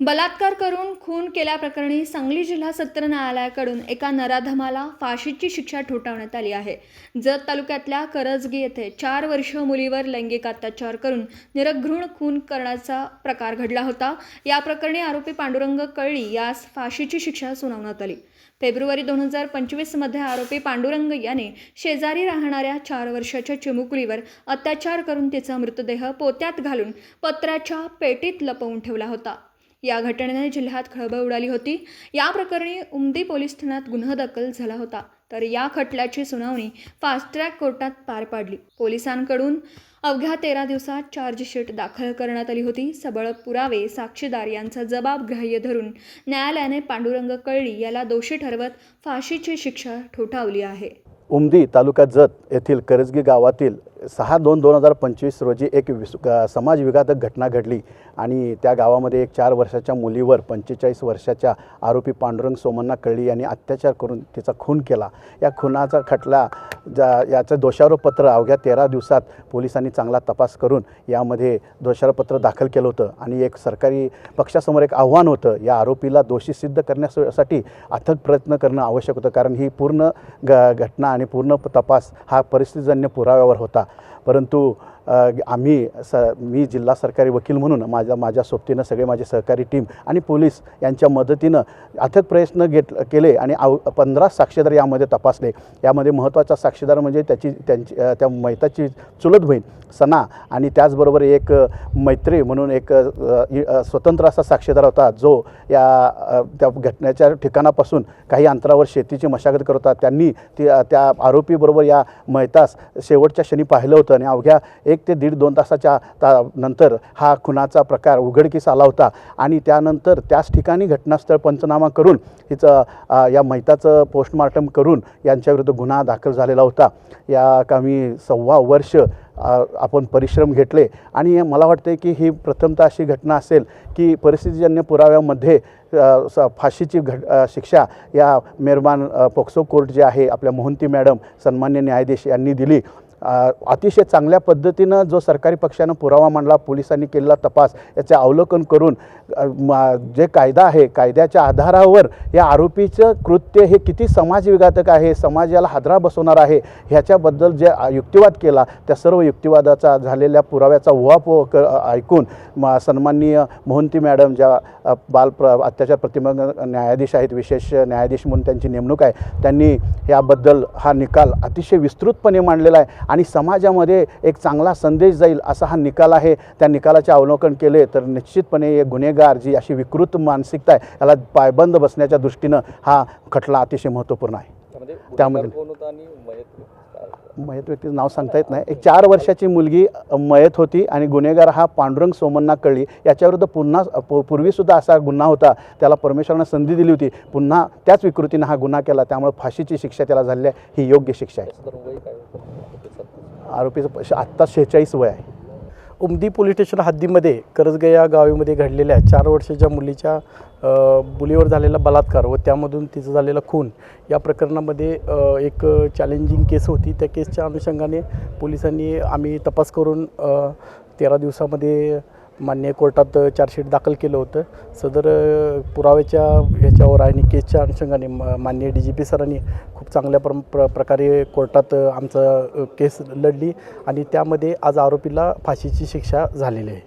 बलात्कार करून खून केल्याप्रकरणी सांगली जिल्हा सत्र न्यायालयाकडून एका नराधमाला फाशीची शिक्षा ठोठावण्यात आली आहे। जत तालुक्यातल्या करजगी येथे 4 वर्षीय मुलीवर लैंगिक अत्याचार करून निरघृण खून करण्याचा प्रकार घडला होता। या प्रकरणी आरोपी पांडुरंग कळळी यास फाशीची शिक्षा सुनावण्यात आली। फेब्रुवारी 2025 मध्ये आरोपी पांडुरंग याने शेजारी राहणाऱ्या 4 वर्षाच्या चिमुकलीवर अत्याचार करून तिचा मृतदेह पोत्यात घालून पत्र्याच्या पेटीत लपवून ठेवला होता। या घटनेने जिल्ह्यात खळबळ उडाली होती। या प्रकरणी उमदी पोलीस ठाण्यात गुन्हा दाखल झाला होता, तर या खटल्याची सुनावणी फास्ट ट्रॅक कोर्टात पार पडली। पोलिसांकडून अवघ्या 13 दिवसात चार्जशीट दाखल करण्यात आली होती। सबळ पुरावे, साक्षीदार यांचा जबाब ग्राह्य धरून न्यायालयाने पांडुरंग कळळी याला दोषी ठरवत फाशीची शिक्षा ठोठावली आहे। उमदी तालुका जत येथील करजगी गावातील 6/2/2025 रोजी एक समाज विघातक घटना घडली आणि त्या गावामध्ये एक 4 वर्षाच्या मुलीवर 45 वर्षाच्या आरोपी पांडुरंग सोमण्णा कळळी यांनी अत्याचार करून तिचा खून केला। या खुनाचा खटला याचं दोषारोपपत्र अवघ्या 13 दिवसात पोलिसांनी चांगला तपास करून यामध्ये दोषारोपपत्र दाखल केलं होतं आणि एक सरकारी पक्षासमोर एक आव्हान होतं, या आरोपीला दोषी सिद्ध करण्यासाठी अथक प्रयत्न करणं आवश्यक होतं, कारण ही पूर्ण घटना आणि पूर्ण तपास हा परिस्थितीजन्य पुराव्यावर होता। परंतु मी जिल्हा सरकारी वकील म्हणून माझ्या सोबतीनं सगळे माझे सहकारी टीम आणि पोलीस यांच्या मदतीनं अथक प्रयत्न केले आणि 15 साक्षीदार यामध्ये तपासले। यामध्ये महत्त्वाचा साक्षीदार म्हणजे त्या मैताची चुलत बहीण सना आणि त्याचबरोबर एक मैत्री म्हणून एक स्वतंत्र असा साक्षीदार होता, जो त्या घटनेच्या ठिकाणापासून काही अंतरावर शेतीची मशागत करत होता। त्यांनी त्या आरोपीबरोबर या मैतास शेवटच्या क्षणी पाहिलं होतं आणि अवघ्या 1 ते 1.5-2 तासाच्या नंतर हा खुनाचा प्रकार उघडकीस आला होता आणि त्यानंतर त्याच ठिकाणी घटनास्थळ पंचनामा करून हिचं या मैताचं पोस्टमार्टम करून यांच्याविरुद्ध गुन्हा दाखल झालेला होता। या कामी 1.25 वर्ष आपण परिश्रम घेतले आणि मला वाटते की ही प्रथमतः अशी घटना असेल की परिस्थितीजन्य पुराव्यामध्ये फाशीची शिक्षा या मेहरबान पोक्सो कोर्ट जे आहे आपल्या मोहंती मॅडम सन्मान्य न्यायाधीश यांनी दिली। अतिशय चांगल्या पद्धतीनं जो सरकारी पक्षानं पुरावा मांडला, पोलिसांनी केलेला तपास याचे अवलोकन करून जे कायदा आहे कायद्याच्या आधारावर या आरोपीचं कृत्य हे किती समाजविघातक आहे, समाजाला हादरा बसवणार आहे, ह्याच्याबद्दल जे युक्तिवाद केला त्या सर्व युक्तिवादाचा झालेल्या पुराव्याचा उहापोह ऐकून सन्माननीय मोहंती मॅडम ज्या बाल अत्याचार प्रतिबंधक न्यायाधीश आहेत, विशेष न्यायाधीश म्हणून त्यांची नेमणूक आहे, त्यांनी याबद्दल हा निकाल अतिशय विस्तृतपणे मांडलेला आहे आणि समाजामध्ये एक चांगला संदेश जाईल असा हा निकाल आहे। त्या निकालाचे अवलोकन केले तर निश्चितपणे गुन्हेगार जी अशी विकृत मानसिकता आहे याला पायबंद बसण्याच्या दृष्टीनं हा खटला अतिशय महत्त्वपूर्ण आहे। त्यामध्ये मयत व्यक्तीचं नाव सांगता येत नाही, एक 4 वर्षाची मुलगी मयत होती आणि गुन्हेगार हा पांडुरंग सोमण्णा कळळी। याच्याविरुद्ध पूर्वीसुद्धा असा गुन्हा होता, त्याला परमेश्वरानं संधी दिली होती, पुन्हा त्याच विकृतीनं हा गुन्हा केला, त्यामुळे फाशीची शिक्षा त्याला झाली आहे, ही योग्य शिक्षा आहे। आरोपीचं आत्ता 46 वय आहे। उमदी पोलीस स्टेशन हद्दीमध्ये करजगी या गावामध्ये घडलेल्या 4 वर्षाच्या मुलीवर झालेला बलात्कार व त्यामधून तिचं झालेला खून या प्रकरणामध्ये एक चॅलेंजिंग केस होती। त्या केसच्या अनुषंगाने पोलिसांनी आम्ही तपास करून 13 दिवसामध्ये मान्य कोर्टात चार्जशीट दाखल केलं होतं। सदर पुराव्याच्या ह्याच्यावर आणि केसच्या अनुषंगाने माननीय DGP सरांनी खूप चांगल्या प्रकारे कोर्टात आमचं केस लढली आणि त्यामध्ये आज आरोपीला फाशीची शिक्षा झालेली आहे।